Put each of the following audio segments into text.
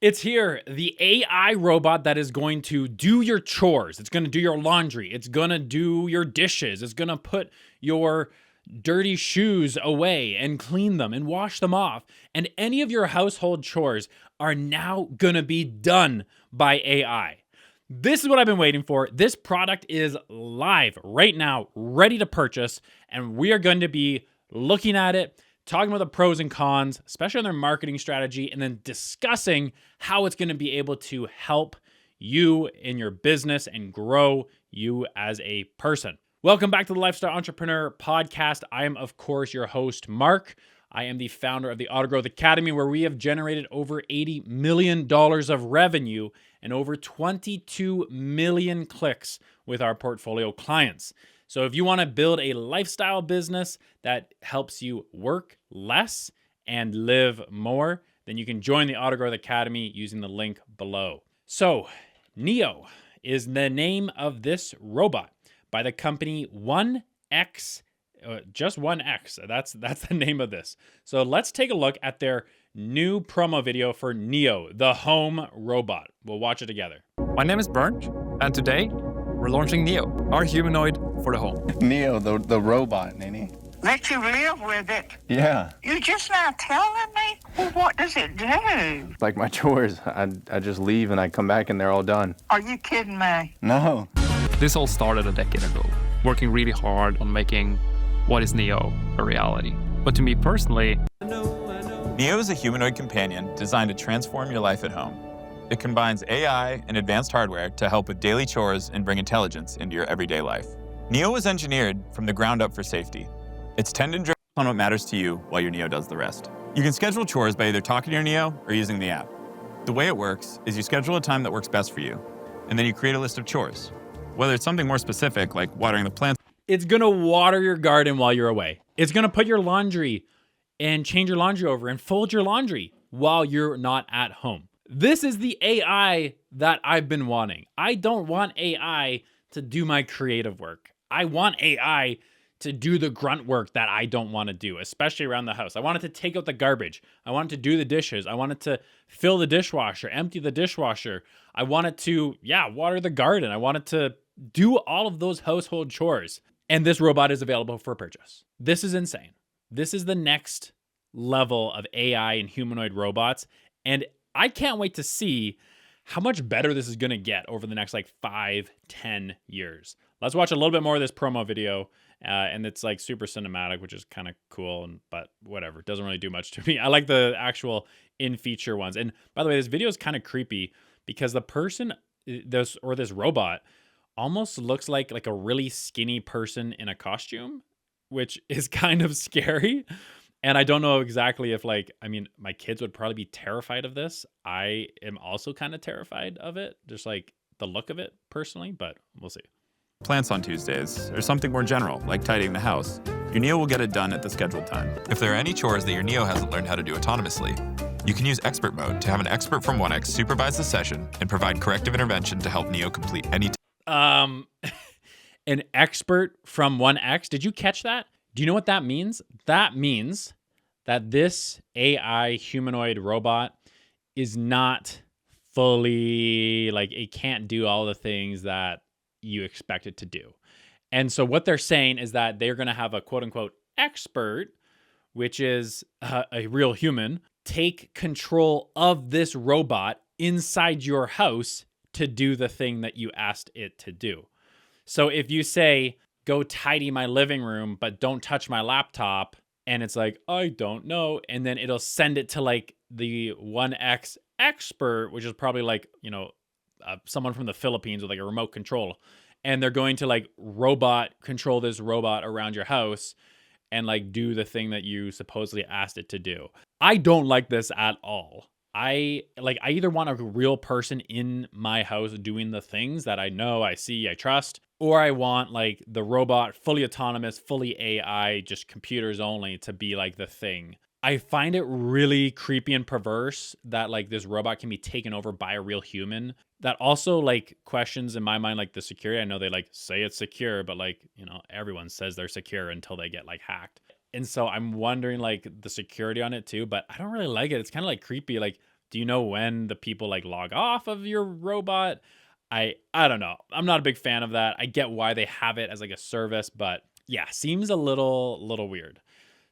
It's here, the AI robot that is going to do your chores. It's going to do your laundry. It's going to do your dishes. It's going to put your dirty shoes away and clean them and wash them off. And any of your household chores are now going to be done by AI. This is what I've been waiting for. This product is live right now, ready to purchase, and we are going to be looking at it, talking about the pros and cons, especially on their marketing strategy, and then discussing how it's going to be able to help you in your business and grow you as a person. Welcome back to the Lifestyle Entrepreneur Podcast. I am, of course, your host, Mark. I am the founder of the AutoGrowth Academy, where we have generated over $80 million of revenue and over 22 million clicks with our portfolio clients. So if you want to build a lifestyle business that helps you work less and live more, then you can join the AutoGrowth Academy using the link below. So Neo is the name of this robot by the company OneX, just OneX. That's the name of this. So let's take a look at their new promo video for Neo, the home robot. We'll watch it together. My name is Bernd, and today we're launching Neo, our humanoid for the home. Neo, the robot, Nini. Let you live with it. Yeah. You're just not telling me? Well, what does it do? Like my chores, I just leave and I come back and they're all done. Are you kidding me? No. This all started a decade ago, working really hard on making what is Neo a reality. But to me personally, Neo is a humanoid companion designed to transform your life at home. It combines AI and advanced hardware to help with daily chores and bring intelligence into your everyday life. Neo was engineered from the ground up for safety. It's tendon-driven on what matters to you while your Neo does the rest. You can schedule chores by either talking to your Neo or using the app. The way it works is you schedule a time that works best for you, and then you create a list of chores. Whether it's something more specific, like watering the plants. It's going to water your garden while you're away. It's going to put your laundry and change your laundry over and fold your laundry while you're not at home. This is the AI that I've been wanting. I don't want AI to do my creative work. I want AI to do the grunt work that I don't want to do, especially around the house. I want it to take out the garbage. I want it to do the dishes. I want it to fill the dishwasher, empty the dishwasher. I want it to, water the garden. I want it to do all of those household chores. And this robot is available for purchase. This is insane. This is the next level of AI and humanoid robots. And I can't wait to see how much better this is going to get over the next 5-10 years. Let's watch a little bit more of this promo video. And it's super cinematic, which is kind of cool, but whatever. It doesn't really do much to me. I like the actual in-feature ones. And by the way, this video is kind of creepy because the person, this robot, almost looks like a really skinny person in a costume, which is kind of scary. And I don't know exactly if my kids would probably be terrified of this. I am also kind of terrified of it, just the look of it personally, but we'll see. Plants on Tuesdays, or something more general, like tidying the house. Your Neo will get it done at the scheduled time. If there are any chores that your Neo hasn't learned how to do autonomously, you can use expert mode to have an expert from OneX supervise the session and provide corrective intervention to help Neo complete any an expert from OneX. Did you catch that? Do you know what that means? That means that this AI humanoid robot is not fully, it can't do all the things that you expect it to do. And so what they're saying is that they're going to have a quote unquote expert, which is a real human, take control of this robot inside your house to do the thing that you asked it to do. So if you say, go tidy my living room, but don't touch my laptop, and it's I don't know, and then it'll send it to the OneX expert, which is probably someone from the Philippines with a remote control, and they're going to robot control this robot around your house and do the thing that you supposedly asked it to do. I don't like this at all. I either want a real person in my house doing the things that I know, I see, I trust, or I want the robot fully autonomous, fully AI, just computers only to be the thing. I find it really creepy and perverse that this robot can be taken over by a real human. That also questions in my mind the security. I know they say it's secure, but everyone says they're secure until they get hacked. And so I'm wondering the security on it too, but I don't really like it. It's kind of creepy. Do you know when the people like log off of your robot? I don't know. I'm not a big fan of that. I get why they have it as like a service, but yeah, seems a little weird.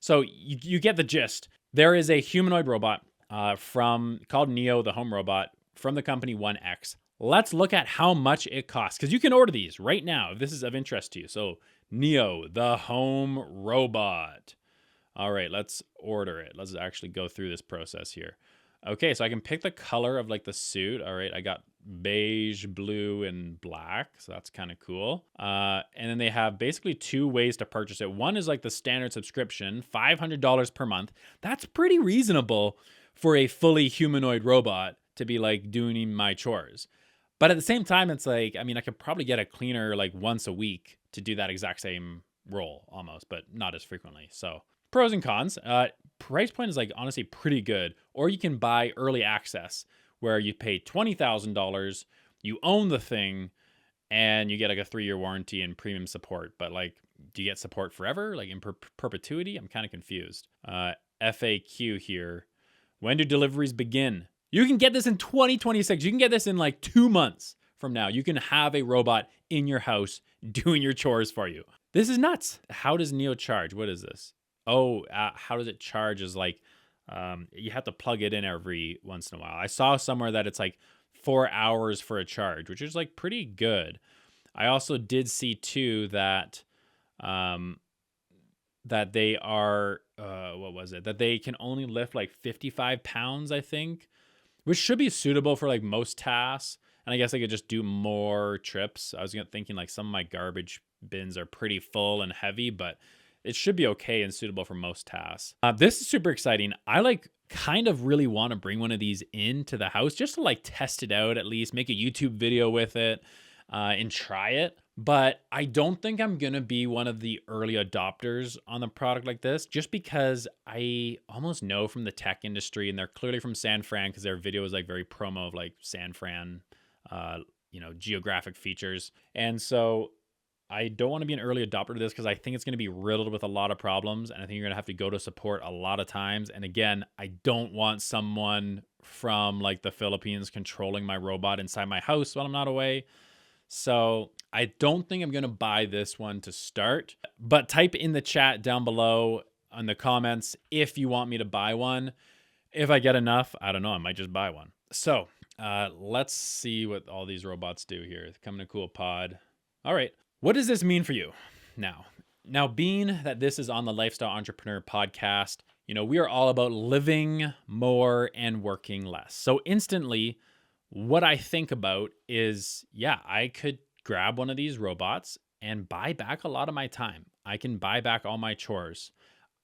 So you get the gist. There is a humanoid robot from called Neo, the home robot from the company OneX. Let's look at how much it costs, because you can order these right now if this is of interest to you. So Neo, the home robot. All right, let's order it. Let's actually go through this process here. Okay, so I can pick the color of like the suit. All right, I got beige, blue, and black. So that's kind of cool. And then they have basically 2 ways to purchase it. One is like the standard subscription, $500 per month. That's pretty reasonable for a fully humanoid robot to be like doing my chores. But at the same time, it's like, I mean, I could probably get a cleaner like once a week to do that exact same role almost, but not as frequently. So pros and cons. Price point is like honestly pretty good. Or you can buy early access where you pay $20,000, you own the thing, and you get like a 3-year warranty and premium support. But like, do you get support forever, like in perpetuity? I'm kind of confused. FAQ here. When do deliveries begin? You can get this in 2026. You can get this in like 2 months from now. You can have a robot in your house doing your chores for you. This is nuts. How does Neo charge? What is this? Oh, how does it charge is like, you have to plug it in every once in a while. I saw somewhere that it's like 4 hours for a charge, which is like pretty good. I also did see too that, that they are, what was it? That they can only lift like 55 pounds, I think, which should be suitable for like most tasks. And I guess I could just do more trips. I was thinking like some of my garbage bins are pretty full and heavy, but it should be okay and suitable for most tasks. This is super exciting. I like kind of really want to bring one of these into the house just to like test it out, at least make a YouTube video with it and try it. But I don't think I'm going to be one of the early adopters on the product like this, just because I almost know from the tech industry, and they're clearly from San Fran because their video is like very promo of like San Fran, geographic features. And so I don't want to be an early adopter to this because I think it's going to be riddled with a lot of problems. And I think you're going to have to go to support a lot of times. And again, I don't want someone from like the Philippines controlling my robot inside my house while I'm not away. So I don't think I'm going to buy this one to start, but type in the chat down below in the comments if you want me to buy one. If I get enough, I don't know, I might just buy one. So let's see what all these robots do here. Come in a cool pod. All right. What does this mean for you now? Being that this is on the Lifestyle Entrepreneur podcast, we are all about living more and working less. So instantly, what I think about is, I could grab one of these robots and buy back a lot of my time. I can buy back all my chores.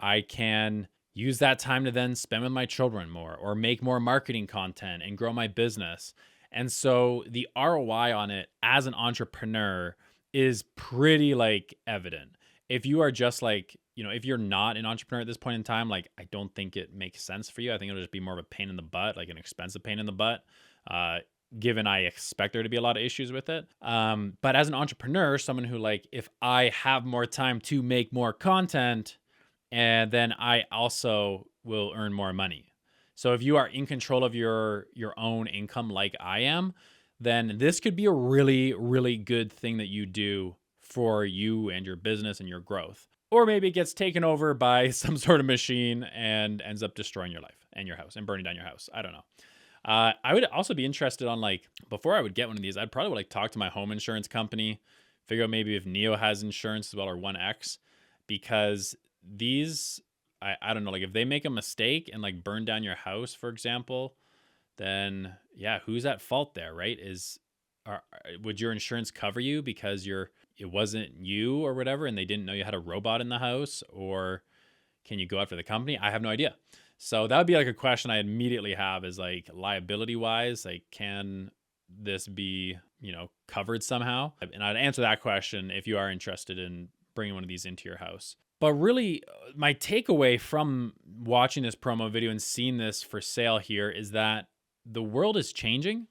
I can use that time to then spend with my children more or make more marketing content and grow my business. And so the ROI on it as an entrepreneur is pretty like evident. If you are just like, if you're not an entrepreneur at this point in time, like I don't think it makes sense for you. I think it'll just be more of a pain in the butt, like an expensive pain in the butt, given I expect there to be a lot of issues with it. But as an entrepreneur, someone who like, if I have more time to make more content, and then I also will earn more money. So if you are in control of your own income like I am, then this could be a really, really good thing that you do for you and your business and your growth. Or maybe it gets taken over by some sort of machine and ends up destroying your life and your house and burning down your house. I don't know. I would also be interested on like, before I would get one of these, I'd probably like talk to my home insurance company, figure out maybe if Neo has insurance as well or OneX, because these, I don't know, like if they make a mistake and like burn down your house, for example, then who's at fault there, right? Would your insurance cover you because it wasn't you or whatever, and they didn't know you had a robot in the house? Or can you go after the company? I have no idea. So that would be like a question I immediately have is like liability wise, like can this be, covered somehow? And I'd answer that question if you are interested in bringing one of these into your house. But really, my takeaway from watching this promo video and seeing this for sale here is that the world is changing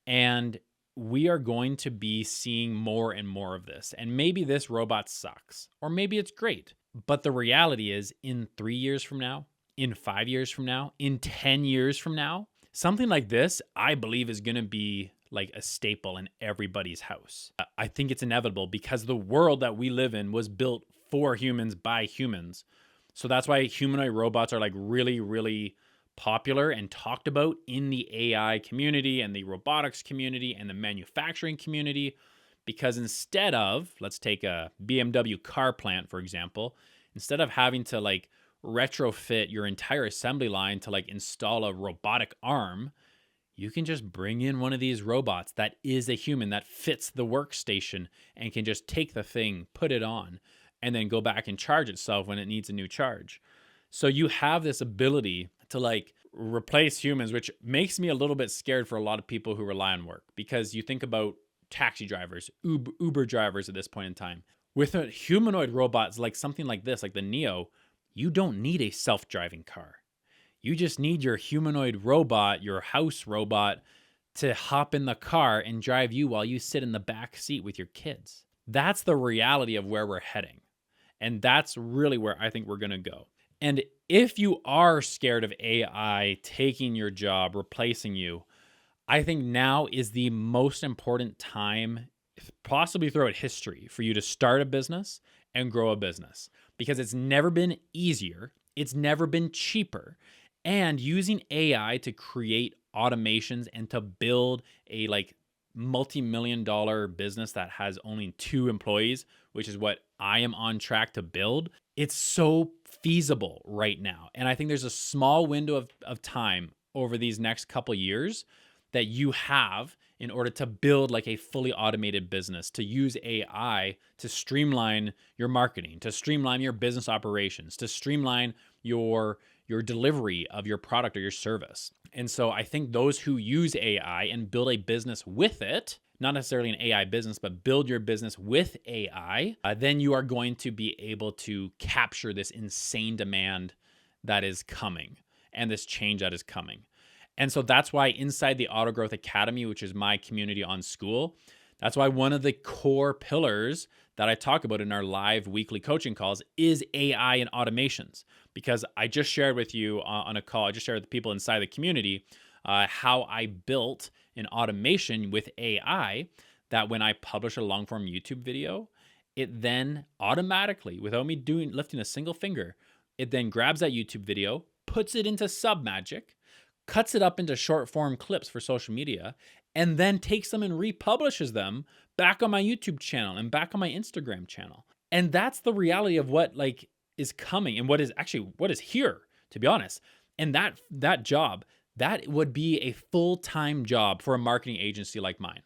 and we are going to be seeing more and more of this. And maybe this robot sucks, or maybe it's great. But the reality is in 3 years from now, in 5 years from now, in 10 years from now, Something like this, I believe, is going to be like a staple in everybody's house. I think it's inevitable because the world that we live in was built for humans by humans. So that's why humanoid robots are like really, really popular and talked about in the AI community and the robotics community and the manufacturing community. Because instead of, let's take a BMW car plant, for example, instead of having to like retrofit your entire assembly line to like install a robotic arm, you can just bring in one of these robots that is a human that fits the workstation and can just take the thing, put it on, and then go back and charge itself when it needs a new charge. So you have this ability to like replace humans, which makes me a little bit scared for a lot of people who rely on work, because you think about taxi drivers, Uber drivers at this point in time. With a humanoid robots like something like this, like the Neo, you don't need a self-driving car. You just need your humanoid robot, your house robot, to hop in the car and drive you while you sit in the back seat with your kids. That's the reality of where we're heading. And that's really where I think we're going to go. And if you are scared of AI taking your job, replacing you, I think now is the most important time, possibly throughout history, for you to start a business and grow a business, because it's never been easier. It's never been cheaper. And using AI to create automations and to build a like multi-million-dollar business that has only 2 employees, which is what I am on track to build, it's so feasible right now. And I think there's a small window of time over these next couple years that you have in order to build like a fully automated business, to use AI to streamline your marketing, to streamline your business operations, to streamline your delivery of your product or your service. And so I think those who use AI and build a business with it, not necessarily an AI business, but build your business with AI, then you are going to be able to capture this insane demand that is coming and this change that is coming. And so that's why inside the AutoGrowth Academy, which is my community on School, that's why one of the core pillars that I talk about in our live weekly coaching calls is AI and automations. Because I just shared with you on a call, I just shared with the people inside the community how I built an automation with AI that when I publish a long form YouTube video, it then automatically, without me lifting a single finger, it then grabs that YouTube video, puts it into Submagic, cuts it up into short form clips for social media, and then takes them and republishes them back on my YouTube channel and back on my Instagram channel. And that's the reality of what like is coming and what is here, to be honest. And that job, that would be a full-time job for a marketing agency like mine.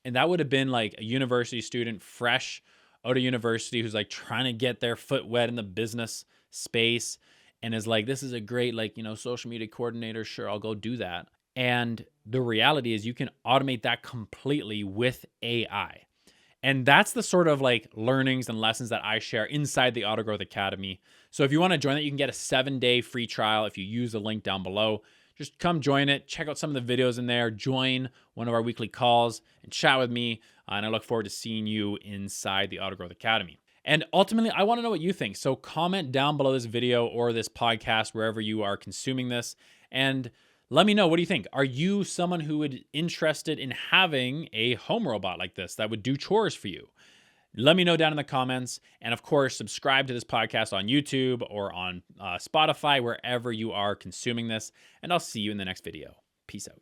And that would have been like a university student fresh out of university who's like trying to get their foot wet in the business space and is like, this is a great, like, social media coordinator. Sure, I'll go do that. And the reality is you can automate that completely with AI. And that's the sort of like learnings and lessons that I share inside the AutoGrowth Academy. So if you want to join that, you can get a 7-day free trial if you use the link down below. Just come join it, check out some of the videos in there, join one of our weekly calls and chat with me. And I look forward to seeing you inside the AutoGrowth Academy. And ultimately, I want to know what you think. So comment down below this video or this podcast, wherever you are consuming this, and let me know, what do you think? Are you someone who would interested in having a home robot like this that would do chores for you? Let me know down in the comments. And of course, subscribe to this podcast on YouTube or on Spotify, wherever you are consuming this. And I'll see you in the next video. Peace out.